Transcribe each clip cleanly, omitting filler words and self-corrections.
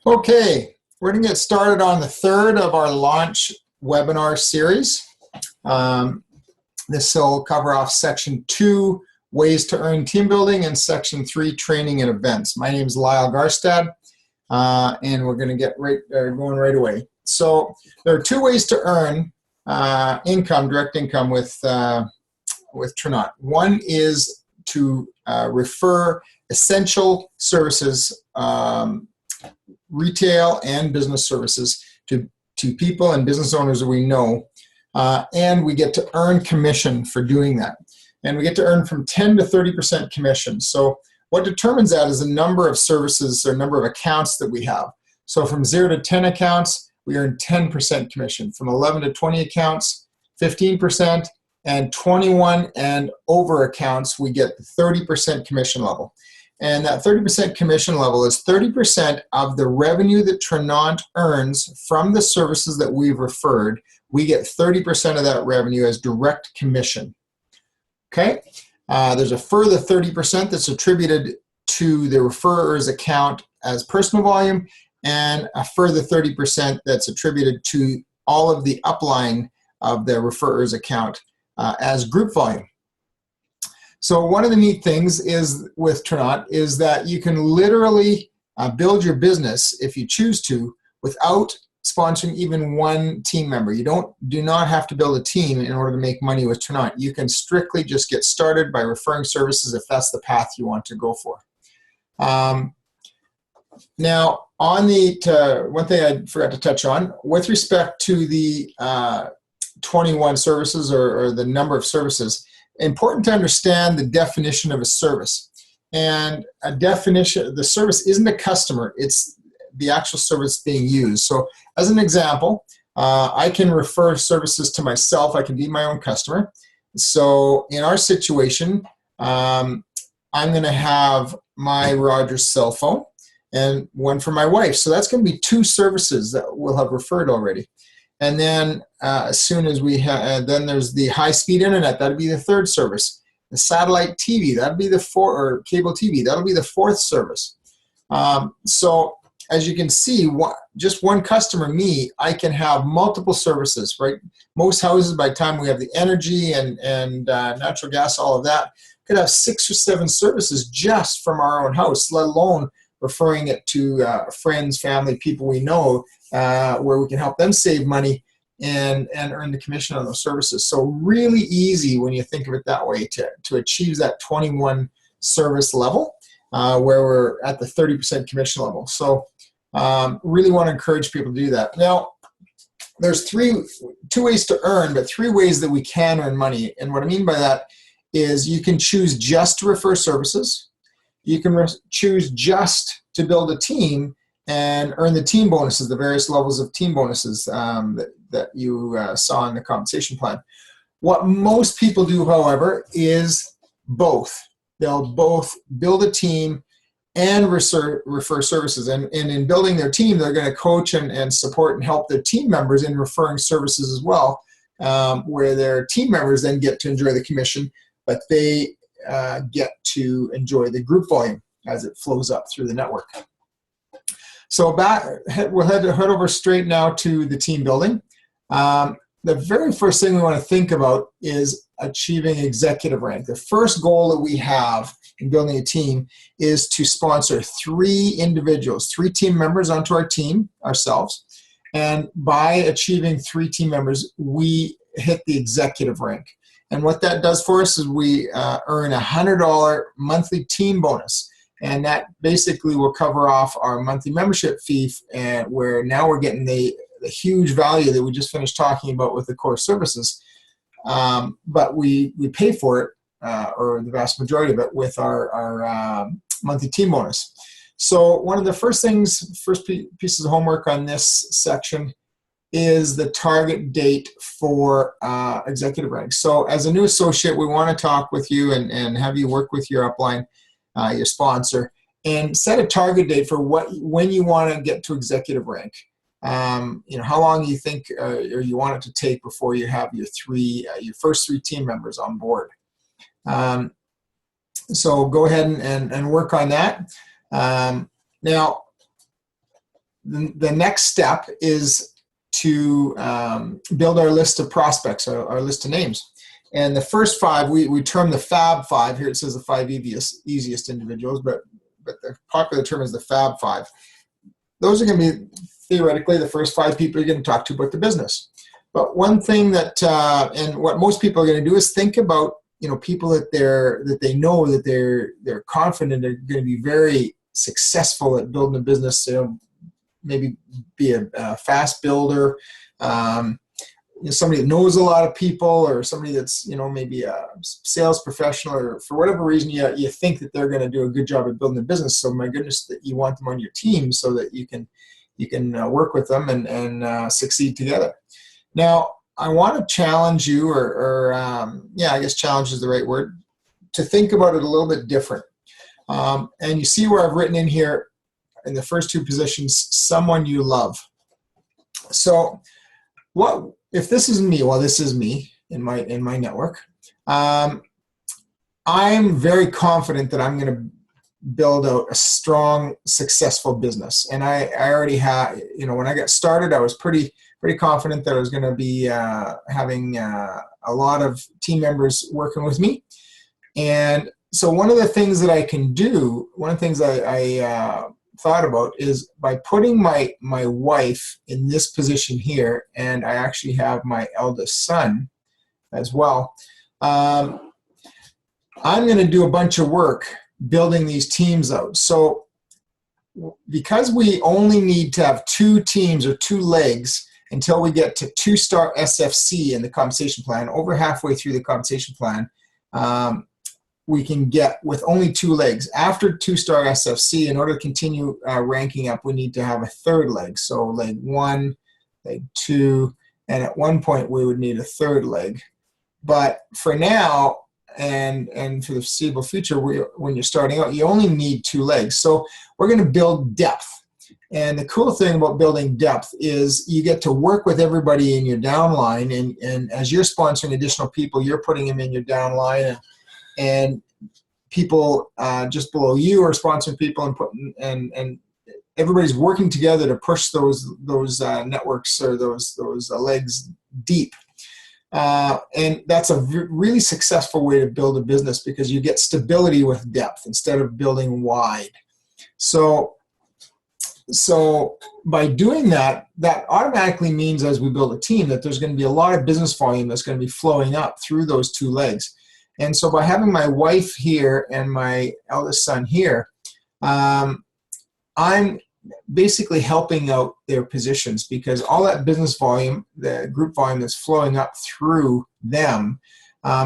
Okay, we're going to get started on the third of our launch webinar series. This will cover off section 2, ways to earn team building, and section 3, training and events. My name is Lyle Garstad, and we're going to get going right away. So there are 2 ways to earn income, direct income with Trinot. One is to refer essential services, retail and business services to people and business owners that we know, and we get to earn commission for doing that. And we get to earn from 10 to 30% commission. So what determines that is the number of services or number of accounts that we have. So from 0 to 10 accounts, we earn 10% commission. From 11 to 20 accounts, 15%, and 21 and over accounts, we get the 30% commission level. And that 30% commission level is 30% of the revenue that Trinot earns from the services that we've referred. We get 30% of that revenue as direct commission. Okay? There's a further 30% that's attributed to the referrer's account as personal volume, and a further 30% that's attributed to all of the upline of the referrer's account as group volume. So one of the neat things is with Trinot is that you can literally build your business, if you choose to, without sponsoring even one team member. You do not have to build a team in order to make money with Trinot. You can strictly just get started by referring services if that's the path you want to go for. Now, on the one thing I forgot to touch on, with respect to the 21 services or the number of services, important to understand the definition of a service. And a definition, the service isn't a customer, it's the actual service being used. So as an example, I can refer services to myself. I can be my own customer. So in our situation, I'm going to have my Rogers cell phone and one for my wife. So that's going to be 2 services that we'll have referred already. And then as soon as we have, then there's the high-speed internet. That'll be the 3rd service. The satellite TV, that'll be the 4th, or cable TV, that'll be the 4th service. So as you can see, just one customer, me, I can have multiple services, right? Most houses, by the time we have the energy and natural gas, all of that, could have 6 or 7 services just from our own house, let alone referring it to friends, family, people we know, where we can help them save money and earn the commission on those services. So really easy when you think of it that way to achieve that 21 service level where we're at the 30% commission level. So really want to encourage people to do that. Now, there's 2 ways to earn, but 3 ways that we can earn money. And what I mean by that is you can choose just to refer services. You can choose just to build a team and earn the team bonuses, the various levels of team bonuses that you saw in the compensation plan. What most people do, however, is both. They'll both build a team and refer services. And in building their team, they're going to coach and support and help their team members in referring services as well, where their team members then get to enjoy the commission, but they get to enjoy the group volume as it flows up through the network. So we'll head over straight now to the team building. The very first thing we want to think about is achieving executive rank. The first goal that we have in building a team is to sponsor 3 individuals, 3 team members onto our team ourselves. And by achieving 3 team members, we hit the executive rank. And what that does for us is we earn a $100 monthly team bonus. And that basically will cover off our monthly membership fee, where now we're getting the huge value that we just finished talking about with the core services. But we pay for it, or the vast majority of it, with our monthly team bonus. So one of the first pieces of homework on this section is the target date for executive rank. So as a new associate, we want to talk with you and have you work with your upline, your sponsor, and set a target date for when you want to get to executive rank. How long you think or you want it to take before you have your first 3 team members on board. So go ahead and work on that. Now, the next step is to build our list of prospects, our list of names. And the first 5, we term the Fab 5. Here it says the 5 easiest individuals, but the popular term is the Fab 5. Those are going to be theoretically the first 5 people you're going to talk to about the business. But one thing that, and what most people are going to do is think about, people that they know that they're confident are going to be very successful at building a business. Maybe be a fast builder, somebody that knows a lot of people, or somebody that's maybe a sales professional, or for whatever reason you think that they're going to do a good job at building a business. So my goodness, that you want them on your team so that you can work with them and succeed together. Now, I want to challenge you, or I guess challenge is the right word, to think about it a little bit different. And you see where I've written in here in the first 2 positions, someone you love. So what if this is me? Well, this is me in my network. I'm very confident that I'm going to build out a strong, successful business. And I already have, when I got started, I was pretty confident that I was going to be having a lot of team members working with me. And so one of the things that I can do, one of the things I thought about is by putting my wife in this position here, and I actually have my eldest son as well. I'm going to do a bunch of work building these teams out. So because we only need to have 2 teams or 2 legs until we get to 2-star SFC in the compensation plan, over halfway through the compensation plan, we can get with only 2 legs. After 2-star SFC, in order to continue ranking up, we need to have a 3rd leg. So leg 1, leg 2, and at one point we would need a 3rd leg. But for now, and for the foreseeable future, when you're starting out, you only need 2 legs. So we're going to build depth. And the cool thing about building depth is you get to work with everybody in your downline, and as you're sponsoring additional people, you're putting them in your downline, and people just below you are sponsoring people and everybody's working together to push those networks or those legs deep. And that's a really successful way to build a business, because you get stability with depth instead of building wide. So by doing that automatically means, as we build a team, that there's going to be a lot of business volume that's going to be flowing up through those 2 legs. And so by having my wife here and my eldest son here, I'm basically helping out their positions, because all that business volume, the group volume that's flowing up through them,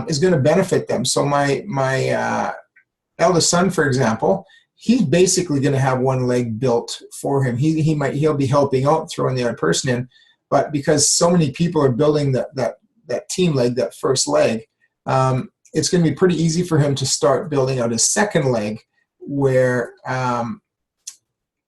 is going to benefit them. So my eldest son, for example, he's basically going to have 1 leg built for him. He'll be helping out, throwing the other person in, but because so many people are building that team leg, that first leg, it's going to be pretty easy for him to start building out his 2nd leg, where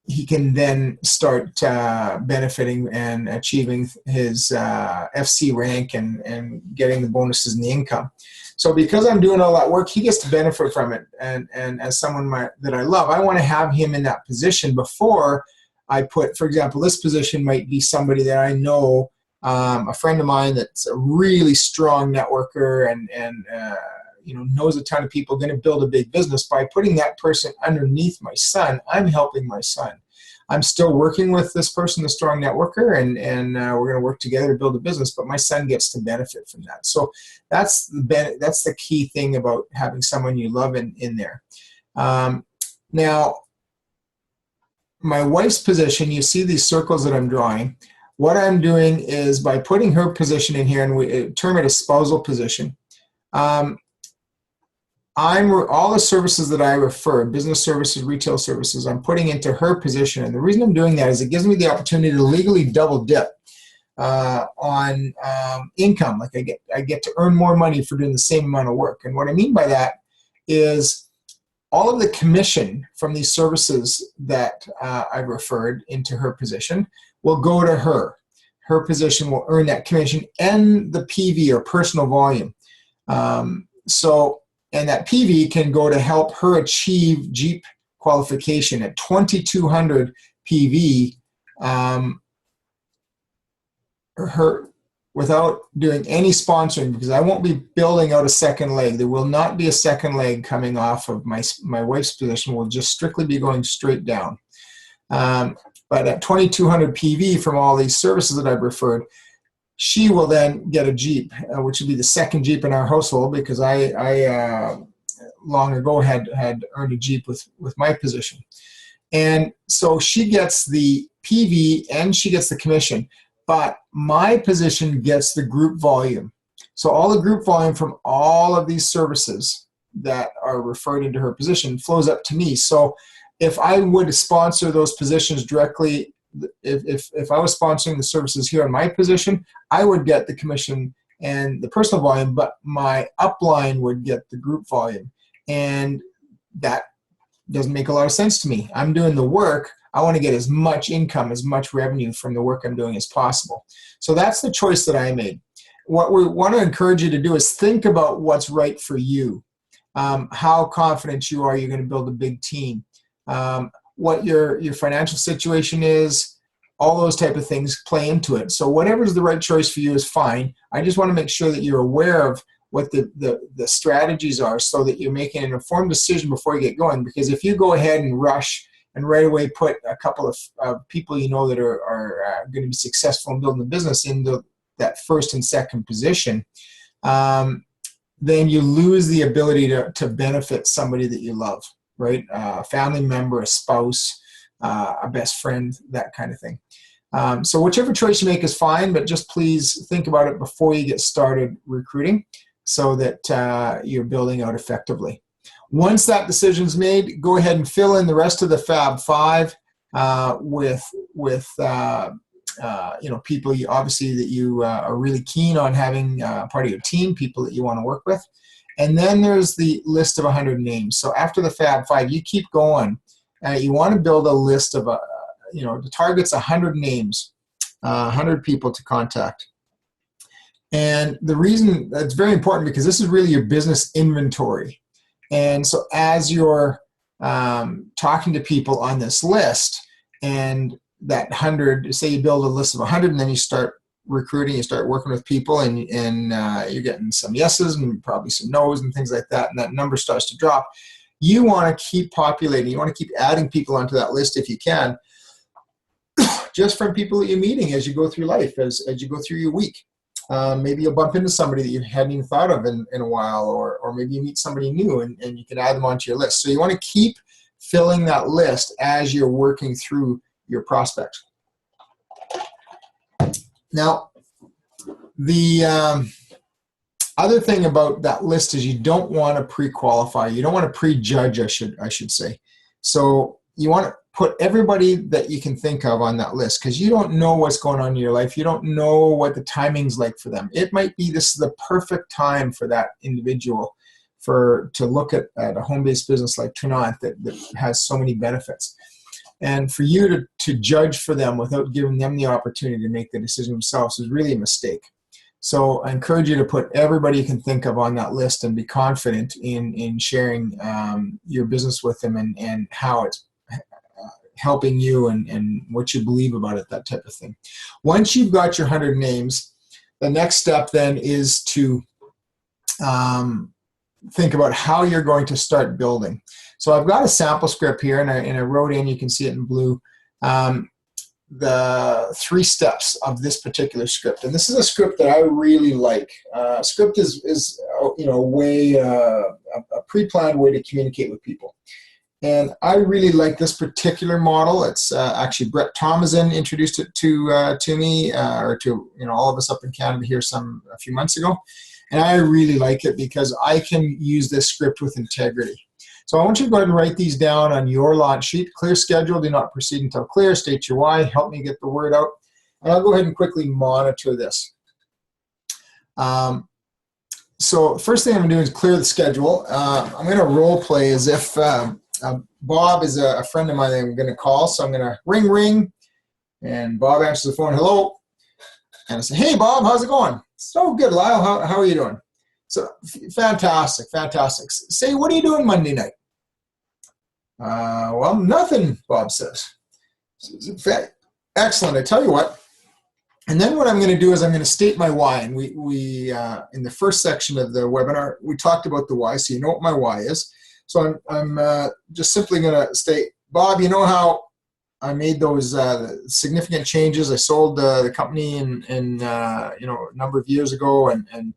he can then start benefiting and achieving his FC rank and getting the bonuses and the income. So because I'm doing all that work, he gets to benefit from it. And as someone that I love, I want to have him in that position before I put, for example, this position might be somebody that I know, a friend of mine that's a really strong networker and knows a ton of people, going to build a big business. By putting that person underneath my son, I'm helping my son. I'm still working with this person, the strong networker, and we're going to work together to build a business, but my son gets to benefit from that. So that's the key thing about having someone you love in there. Now, my wife's position, you see these circles that I'm drawing. What I'm doing is, by putting her position in here, and we term it a spousal position, all the services that I refer, business services, retail services, I'm putting into her position. And the reason I'm doing that is it gives me the opportunity to legally double dip on income. Like I get to earn more money for doing the same amount of work. And what I mean by that is all of the commission from these services that I've referred into her position will go to her. Her position will earn that commission and the PV, or personal volume. And that PV can go to help her achieve Jeep qualification at 2,200 PV. her without doing any sponsoring, because I won't be building out a second leg. There will not be a second leg coming off of my wife's position. We'll just strictly be going straight down. But at 2,200 PV from all these services that I've referred, she will then get a Jeep, which would be the second Jeep in our household, because I long ago had earned a Jeep with my position. And so she gets the PV and she gets the commission, but my position gets the group volume. So all the group volume from all of these services that are referred into her position flows up to me. So if I would sponsor those positions directly, if I was sponsoring the services here in my position, I would get the commission and the personal volume, but my upline would get the group volume. And that doesn't make a lot of sense to me. I'm doing the work. I want to get as much income, as much revenue from the work I'm doing as possible. So that's the choice that I made. What we want to encourage you to do is think about what's right for you. How confident you are you're going to build a big team. What your financial situation is, all those type of things play into it. So whatever is the right choice for you is fine. I just want to make sure that you're aware of what the strategies are, so that you're making an informed decision before you get going. Because if you go ahead and rush and right away put a couple of people you know that are going to be successful in building the business into that first and second position, then you lose the ability to benefit somebody that you love, right? A family member, a spouse, a best friend, that kind of thing. So whichever choice you make is fine, but just please think about it before you get started recruiting, so that you're building out effectively. Once that decision's made, go ahead and fill in the rest of the Fab Five with people obviously that you are really keen on having part of your team, people that you want to work with. And then there's the list of 100 names. So after the Fab Five, you keep going. You want to build a list of, the target's 100 names, 100 people to contact. And the reason that's very important, because this is really your business inventory. And so as you're talking to people on this list, and that 100, say you build a list of 100, and then you start recruiting, you start working with people, and you're getting some yeses and probably some nos and things like that, and that number starts to drop. You want to keep populating. You want to keep adding people onto that list if you can, just from people that you're meeting as you go through life, as you go through your week. Maybe you'll bump into somebody that you hadn't even thought of in a while, or maybe you meet somebody new and you can add them onto your list. So you want to keep filling that list as you're working through your prospects. Now, the other thing about that list is you don't want to pre-qualify. You don't want to prejudge, I should say. So you want to put everybody that you can think of on that list, because you don't know what's going on in your life. You don't know what the timing's like for them. It might be this is the perfect time for that individual to look at a home-based business like Trinant that has so many benefits. And for you to judge for them without giving them the opportunity to make the decision themselves is really a mistake. So I encourage you to put everybody you can think of on that list and be confident in sharing your business with them and how it's helping you and what you believe about it, that type of thing. Once you've got your 100 names, the next step then is to think about how you're going to start building. So I've got a sample script here, and I wrote in, you can see it in blue, the 3 steps of this particular script. And this is a script that I really like. Script is a pre-planned way to communicate with people. And I really like this particular model. It's actually Brett Thomason introduced it to me, or to all of us up in Canada here a few months ago. And I really like it because I can use this script with integrity. So I want you to go ahead and write these down on your launch sheet. Clear schedule, do not proceed until clear, state your why, help me get the word out. And I'll go ahead and quickly monitor this. So first thing I'm going to do is clear the schedule. I'm going to role play as if Bob is a friend of mine that I'm going to call. So I'm going to ring, ring, and Bob answers the phone, hello. And I say, hey, Bob, how's it going? So good, Lyle. How are you doing? So fantastic, fantastic. Say, what are you doing Monday night? Well, nothing, Bob says. Excellent. I tell you what. And then what I'm going to do is I'm going to state my why. And we in the first section of the webinar, we talked about the why, so you know what my why is. So I'm just simply going to state, Bob, you know how I made those significant changes. I sold the company in a number of years ago, and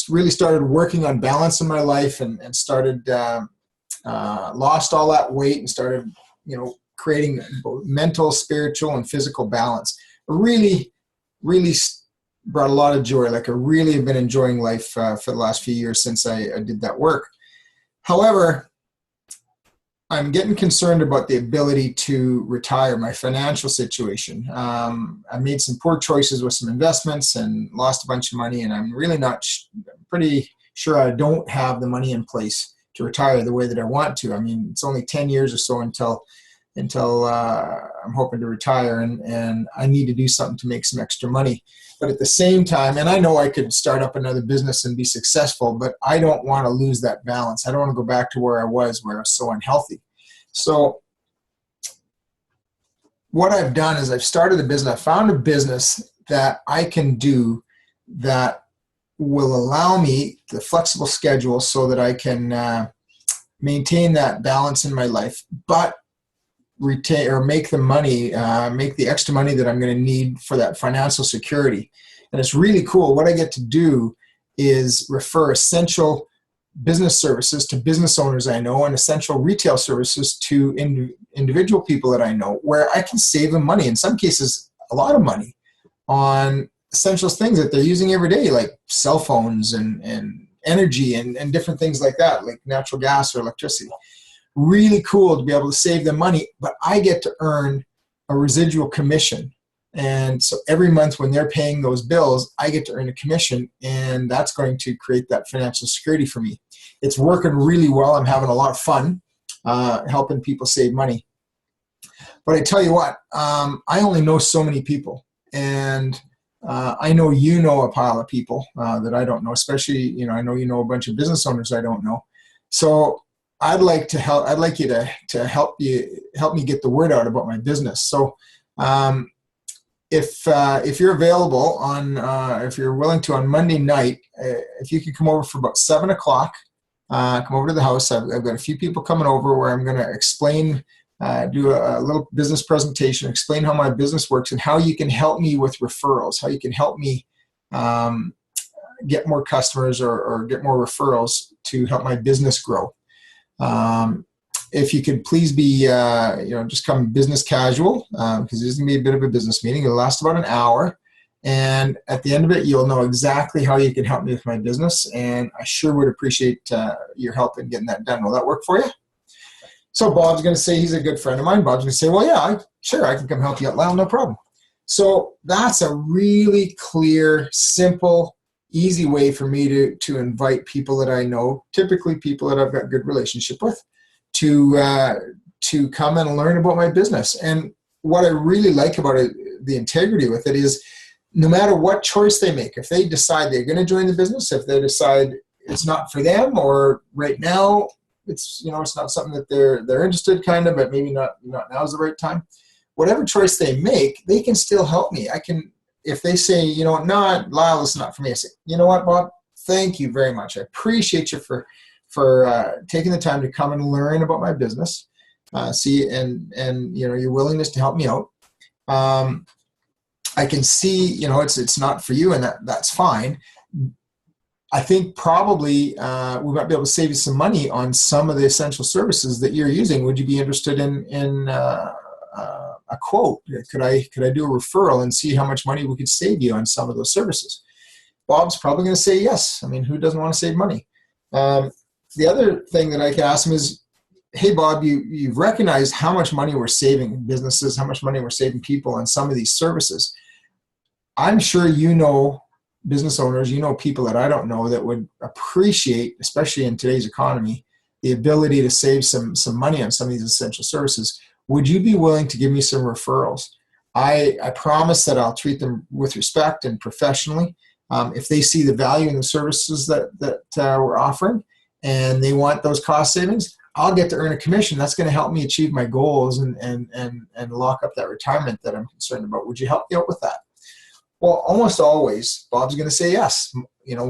really started working on balance in my life, and started lost all that weight, and started creating both mental, spiritual, and physical balance. Really brought a lot of joy. Like, I really have been enjoying life for the last few years since I did that work. However, I'm getting concerned about the ability to retire, my financial situation. I made some poor choices with some investments and lost a bunch of money, and I'm really pretty sure I don't have the money in place to retire the way that I want to. I mean, it's only 10 years or so until I'm hoping to retire, and I need to do something to make some extra money. But at the same time, and I know I could start up another business and be successful, but I don't want to lose that balance. I don't want to go back to where I was so unhealthy. So what I've done is I've started a business. I found a business that I can do that will allow me the flexible schedule so that I can maintain that balance in my life, but retain or make the extra money that I'm going to need for that financial security. And it's really cool. What I get to do is refer essential business services to business owners I know, and essential retail services to individual people that I know, where I can save them money, in some cases a lot of money, on essential things that they're using every day, like cell phones and energy and different things like that, like natural gas or electricity. Really cool to be able to save them money, but I get to earn a residual commission. And so every month when they're paying those bills, I get to earn a commission, and that's going to create that financial security for me. It's working really well. I'm having a lot of fun helping people save money. But I tell you what, I only know so many people, and I know a pile of people that I don't know, especially, I know a bunch of business owners I don't know. So I'd like to help. I'd like you to help me get the word out about my business. So if you're available if you're willing to, on Monday night, if you could come over for about 7 o'clock, come over to the house. I've got a few people coming over where I'm going to explain, do a little business presentation, explain how my business works and how you can help me with referrals, how you can help me get more customers or get more referrals to help my business grow. If you could please be, just come business casual, because this is going to be a bit of a business meeting. It'll last about an hour. And at the end of it, you'll know exactly how you can help me with my business. And I sure would appreciate your help in getting that done. Will that work for you? So Bob's going to say, he's a good friend of mine. Bob's going to say, well, yeah, sure, I can come help you out. Well, no problem. So that's a really clear, simple, easy way for me to invite people that I know, typically people that I've got good relationship with, to come and learn about my business. And what I really like about it, the integrity with it, is no matter what choice they make, if they decide they're going to join the business, if they decide it's not for them, or right now it's not something that they're interested but maybe not now is the right time, whatever choice they make, they can still help me. If they say, no, Lyle, it's not for me, I say, you know what, Bob, thank you very much. I appreciate you for taking the time to come and learn about my business, and your willingness to help me out. I can see, it's not for you, and that's fine. I think probably we might be able to save you some money on some of the essential services that you're using. Would you be interested in a quote? Could I do a referral and see how much money we could save you on some of those services? Bob's probably going to say yes. I mean, who doesn't want to save money? The other thing that I can ask him is, hey, Bob, you've recognized how much money we're saving businesses, how much money we're saving people on some of these services. I'm sure business owners, people that I don't know that would appreciate, especially in today's economy, the ability to save some money on some of these essential services. Would you be willing to give me some referrals? I promise that I'll treat them with respect and professionally. If they see the value in the services that we're offering and they want those cost savings, I'll get to earn a commission. That's going to help me achieve my goals and lock up that retirement that I'm concerned about. Would you help me out with that? Well, almost always, Bob's going to say yes. You know,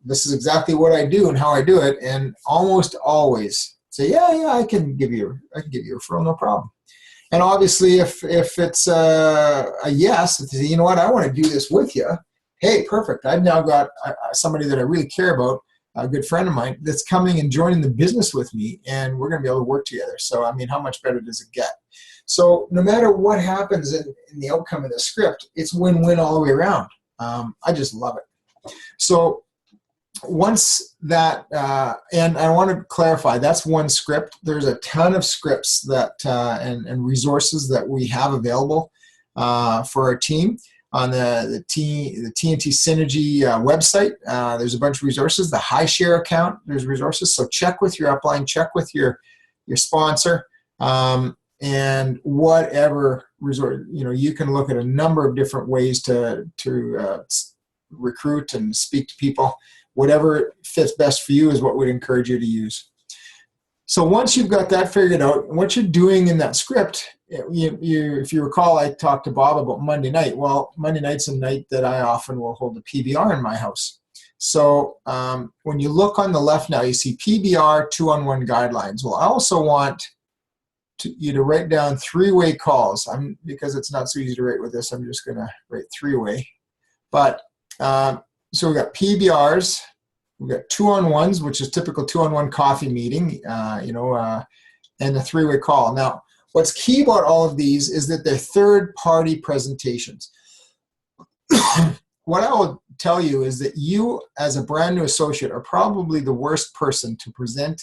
this is exactly what I do and how I do it, and almost always say, yeah, I can give you a referral, no problem. And obviously, if it's a yes, if you say, you know what, I want to do this with you. Hey, perfect. I've now got somebody that I really care about, a good friend of mine, that's coming and joining the business with me, and we're going to be able to work together. So, I mean, how much better does it get? So no matter what happens in the outcome of the script, it's win-win all the way around. I just love it. So once that, and I want to clarify, that's one script. There's a ton of scripts that and resources that we have available for our team on the TNT Synergy website. There's a bunch of resources. The High Share account, there's resources. So check with your upline, check with your sponsor. And whatever resort, you know, you can look at a number of different ways to recruit and speak to people. Whatever fits best for you is what we'd encourage you to use. So once you've got that figured out, what you're doing in that script, if you recall, I talked to Bob about Monday night. Well, Monday night's a night that I often will hold a PBR in my house. So when you look on the left now, you see PBR 2-on-1 guidelines. Well, I also want you to write down 3-way calls. Because it's not so easy to write with this, I'm just going to write 3-way. But so we've got PBRs, we've got 2-on-1s, which is typical 2-on-1 coffee meeting, and the 3-way call. Now, what's key about all of these is that they're third-party presentations. What I will tell you is that you, as a brand new associate, are probably the worst person to present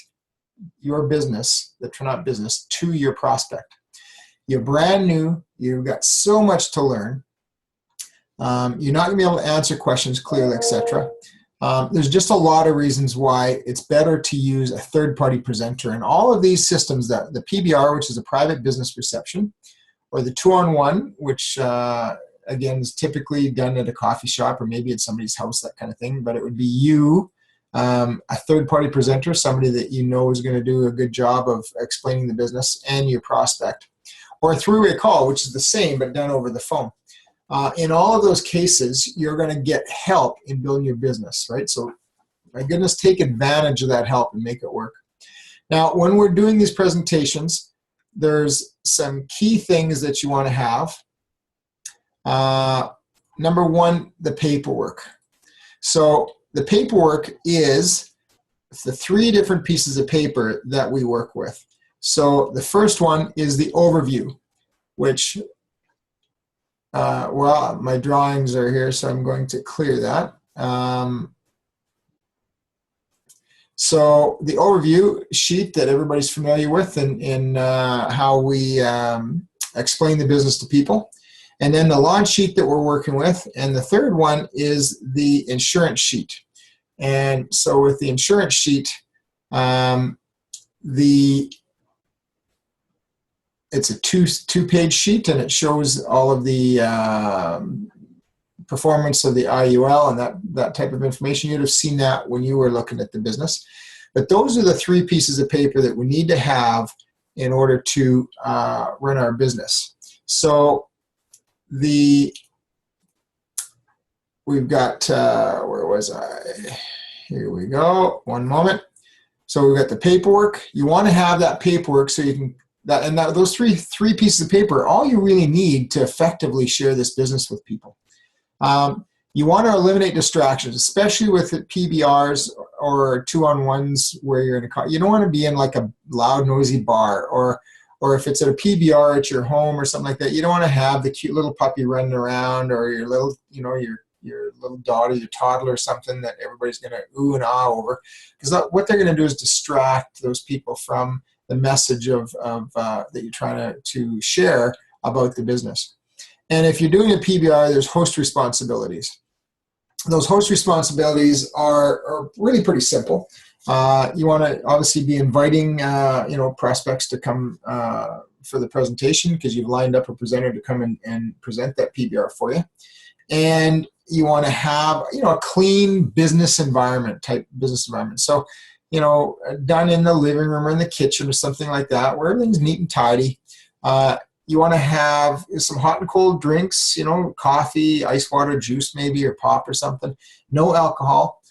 your business, the Trinot business, to your prospect. You're brand new. You've got so much to learn. You're not going to be able to answer questions clearly, etc. There's just a lot of reasons why it's better to use a third-party presenter. And all of these systems, the PBR, which is a private business reception, or the 2-on-1, which again is typically done at a coffee shop or maybe at somebody's house, that kind of thing. But it would be you, a third-party presenter, somebody that you know is going to do a good job of explaining the business, and your prospect. Or a 3-way call, which is the same but done over the phone. In all of those cases, you're going to get help in building your business, right? So, my goodness, take advantage of that help and make it work. Now, when we're doing these presentations, there's some key things that you want to have. Number one, the paperwork. So, the paperwork is the 3 different pieces of paper that we work with. So, the first one is the overview, which well, my drawings are here, so I'm going to clear that. So the overview sheet that everybody's familiar with in how we explain the business to people. And then the launch sheet that we're working with. And the third one is the insurance sheet. And so with the insurance sheet, it's a two-page sheet, and it shows all of the performance of the IUL and that type of information. You'd have seen that when you were looking at the business. But those are the 3 pieces of paper that we need to have in order to run our business. So we've got, where was I? Here we go. One moment. So we've got the paperwork. You want to have that paperwork so you can, those three pieces of paper, all you really need to effectively share this business with people. You want to eliminate distractions, especially with PBRs or 2-on-1s where you're in a car. You don't want to be in like a loud, noisy bar, or if it's at a PBR at your home or something like that. You don't want to have the cute little puppy running around, or your little, your little daughter, your toddler, or something that everybody's going to ooh and ah over, because what they're going to do is distract those people from the message of that you're trying to share about the business. And if you're doing a PBR, there's host responsibilities. Those host responsibilities are really pretty simple. You want to obviously be inviting prospects to come for the presentation, because you've lined up a presenter to come and present that PBR for you. And you want to have a clean business environment, type business environment. So done in the living room or in the kitchen or something like that, where everything's neat and tidy. You want to have some hot and cold drinks, coffee, ice water, juice maybe, or pop or something. No alcohol.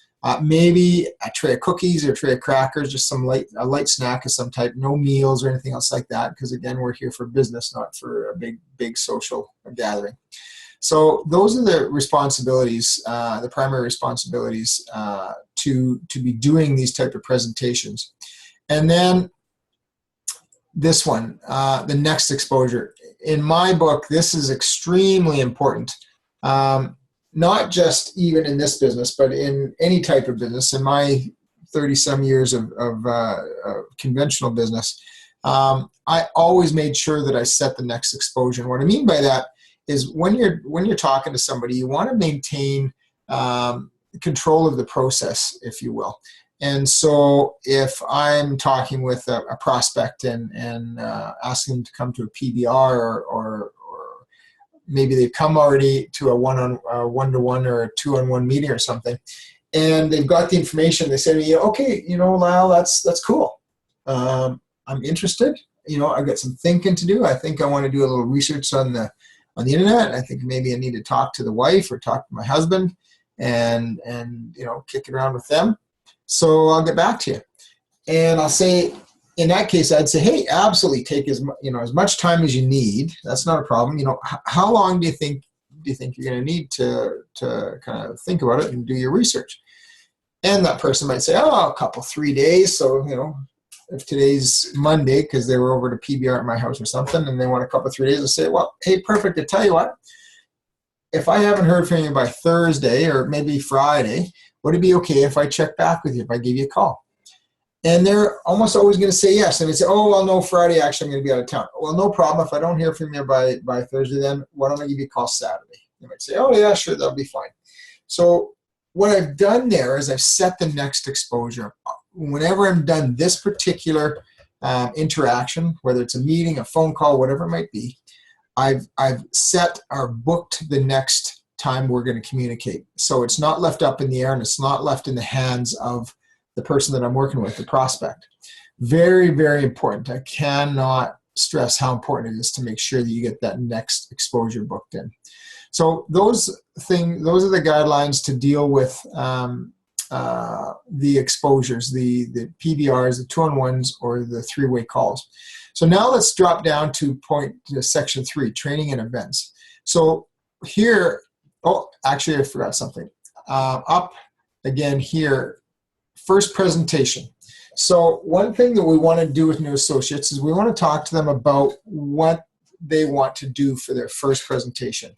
Maybe a tray of cookies or a tray of crackers, just a light snack of some type. No meals or anything else like that, because again, we're here for business, not for a big social gathering. So those are the responsibilities, the primary responsibilities to be doing these type of presentations. And then this one, the next exposure. In my book, this is extremely important. Not just even in this business, but in any type of business. In my 30-some years of conventional business, I always made sure that I set the next exposure. And what I mean by that is when you're talking to somebody, you want to maintain control of the process, if you will. And so if I'm talking with a prospect and asking them to come to a PBR or maybe they've come already to a one-to-one or a two-on-one meeting or something, and they've got the information, they say to me, okay, Lyle, that's cool. I'm interested. I've got some thinking to do. I think I want to do a little research on the internet. I think maybe I need to talk to the wife or talk to my husband and kick it around with them. So I'll get back to you. And I'll say, in that case, I'd say, hey, absolutely take as much time as you need. That's not a problem. How long do you think you're going to need to kind of think about it and do your research? And that person might say, a couple, 3 days. So, if today's Monday, because they were over to PBR at my house or something, and they want a couple, 3 days, I'll say, well, hey, perfect. I tell you what, if I haven't heard from you by Thursday or maybe Friday, would it be okay if I check back with you, if I give you a call? And they're almost always going to say yes. And they say, oh, well, no, Friday, actually, I'm going to be out of town. Well, no problem. If I don't hear from you by Thursday, then why don't I give you a call Saturday? They might say, oh, yeah, sure, that'll be fine. So what I've done there is I've set the next exposure. Whenever I'm done this particular interaction, whether it's a meeting, a phone call, whatever it might be, I've set or booked the next time we're going to communicate. So it's not left up in the air and it's not left in the hands of the person that I'm working with, the prospect. Very, very important. I cannot stress how important it is to make sure that you get that next exposure booked in. So those are the guidelines to deal with the exposures, the PBRs, the two-on-ones, or the three-way calls. So now let's drop down to section 3, training and events. So here, actually I forgot something. Up again here, first presentation. So one thing that we want to do with new associates is we want to talk to them about what they want to do for their first presentation.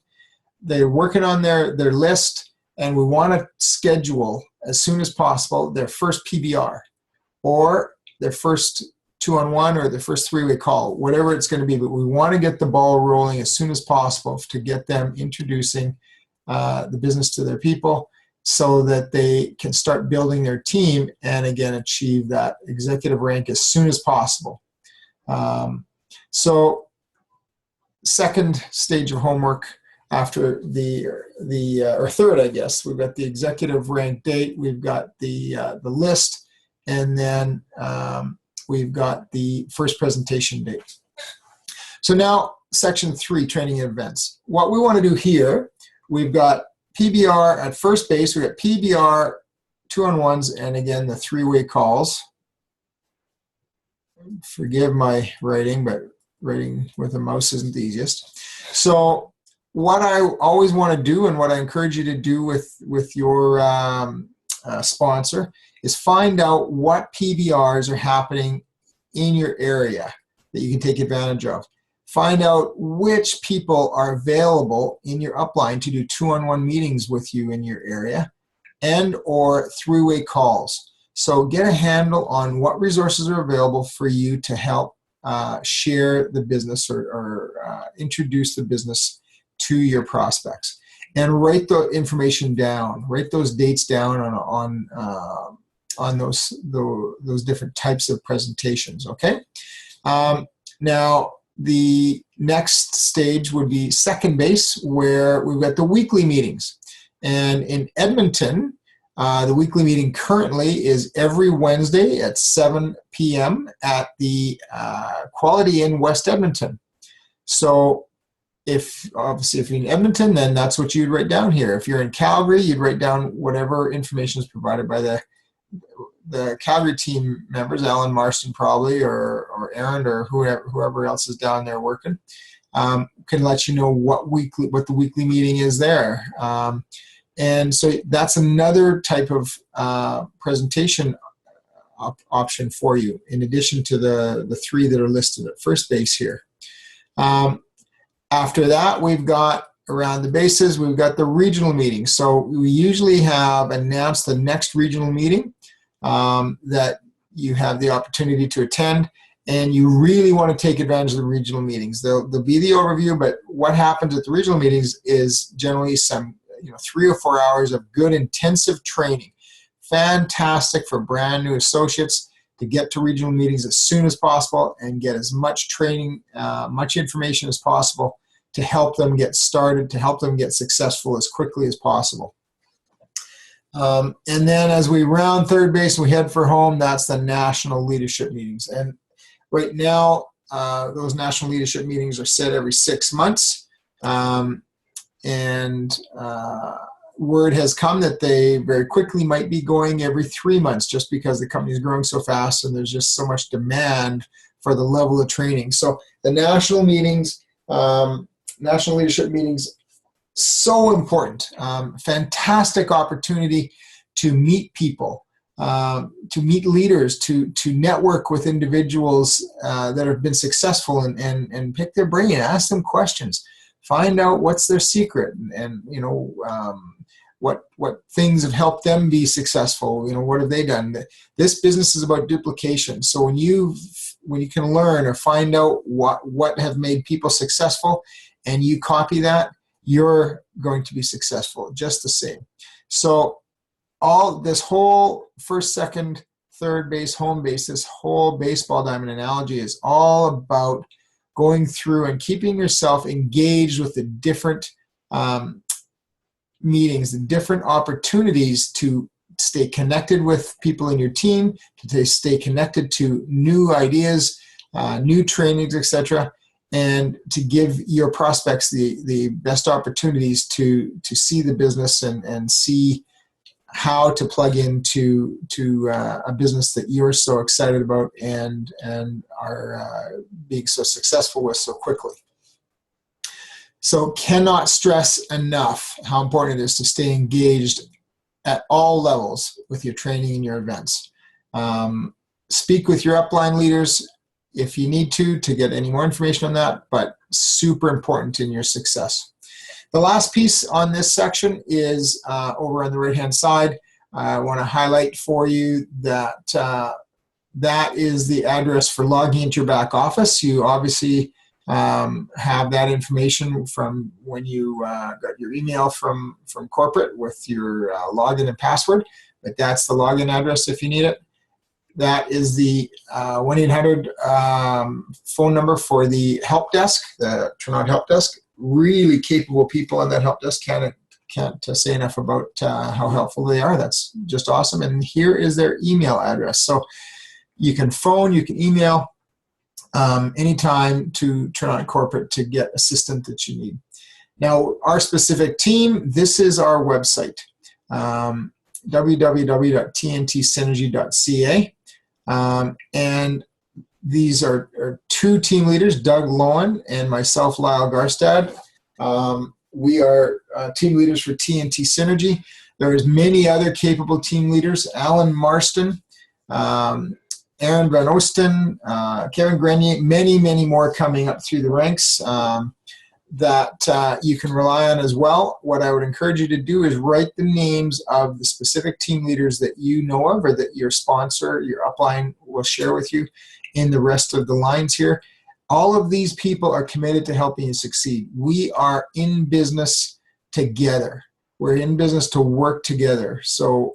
They're working on their list, and we want to schedule as soon as possible their first PBR or their first two-on-one or their first three-way call, whatever it's going to be. But we want to get the ball rolling as soon as possible to get them introducing the business to their people so that they can start building their team and, again, achieve that executive rank as soon as possible. So second stage of homework after or third, I guess, we've got the executive rank date, we've got the list, and then we've got the first presentation date. So now section 3, training and events. What we want to do here, we've got PBR at first base, we've got PBR two-on-ones, and again the three-way calls. Forgive my writing, but writing with a mouse isn't the easiest. So what I always want to do, and what I encourage you to do with your sponsor, is find out what PBRs are happening in your area that you can take advantage of. Find out which people are available in your upline to do two-on-one meetings with you in your area and or three-way calls. So get a handle on what resources are available for you to help share the business or introduce the business to your prospects. And write the information down. Write those dates down on those different types of presentations, okay? Now, the next stage would be second base, where we've got the weekly meetings. And in Edmonton, The weekly meeting currently is every Wednesday at 7 p.m. at the Quality Inn, West Edmonton. So obviously if you're in Edmonton, then that's what you'd write down here. If you're in Calgary, you'd write down whatever information is provided by the Calgary team members, Alan Marston probably, or Aaron, or whoever else is down there working, can let you know what the weekly meeting is there. And so that's another type of presentation option for you, in addition to the three that are listed at first base here. After that, we've got around the bases, we've got the regional meetings. So we usually have announced the next regional meeting that you have the opportunity to attend, and you really want to take advantage of the regional meetings. There'll be the overview, but what happens at the regional meetings is generally some 3 or 4 hours of good intensive training. Fantastic for brand new associates to get to regional meetings as soon as possible and get as much training, much information as possible to help them get started, to help them get successful as quickly as possible. And then as we round third base and we head for home, that's the national leadership meetings. And right now, those national leadership meetings are set every 6 months. Word has come that they very quickly might be going every 3 months, just because the company is growing so fast and there's just so much demand for the level of training. So the national meetings, national leadership meetings, so important. Fantastic opportunity to meet people, to meet leaders, to network with individuals that have been successful, and pick their brain, ask them questions, find out what's their secret, and what things have helped them be successful. What have they done? This business is about duplication. So when you can learn or find out what have made people successful, and you copy that, you're going to be successful just the same. So this whole first, second, third base, home base, this whole baseball diamond analogy is all about going through and keeping yourself engaged with the different meetings, the different opportunities to stay connected with people in your team, to stay connected to new ideas, new trainings, etc., and to give your prospects the best opportunities to see the business and see how to plug into a business that you're so excited about and are being so successful with so quickly. So cannot stress enough how important it is to stay engaged at all levels with your training and your events. Speak with your upline leaders if you need to get any more information on that, but super important in your success. The last piece on this section is over on the right-hand side. I want to highlight for you that that is the address for logging into your back office. You obviously have that information from when you got your email from corporate with your login and password, but that's the login address if you need it. That is the 1-800 phone number for the help desk, the Turnout Help Desk. Really capable people on that help desk. Can't say enough about how helpful they are. That's just awesome. And here is their email address. So you can phone, you can email anytime to Turnout Corporate to get assistance that you need. Now, our specific team, this is our website, www.tntsynergy.ca. And these are two team leaders, Doug Lowen and myself, Lyle Garstad. We are team leaders for TNT Synergy. There's many other capable team leaders, Alan Marston, Aaron Van Osten, Kevin Grenier, many, many more coming up through the ranks that you can rely on as well. What I would encourage you to do is write the names of the specific team leaders that you know of or that your sponsor, your upline will share with you in the rest of the lines here. All of these people are committed to helping you succeed. We are in business together. We're in business to work together. So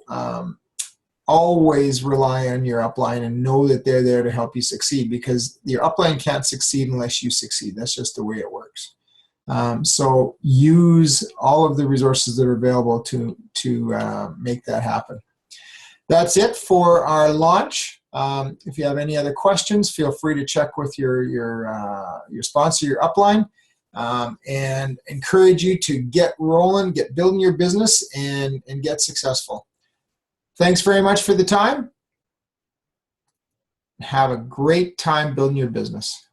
always rely on your upline and know that they're there to help you succeed, because your upline can't succeed unless you succeed. That's just the way it works. So use all of the resources that are available to make that happen. That's it for our launch. If you have any other questions, feel free to check with your sponsor, your upline, and encourage you to get rolling, get building your business, and get successful. Thanks very much for the time. Have a great time building your business.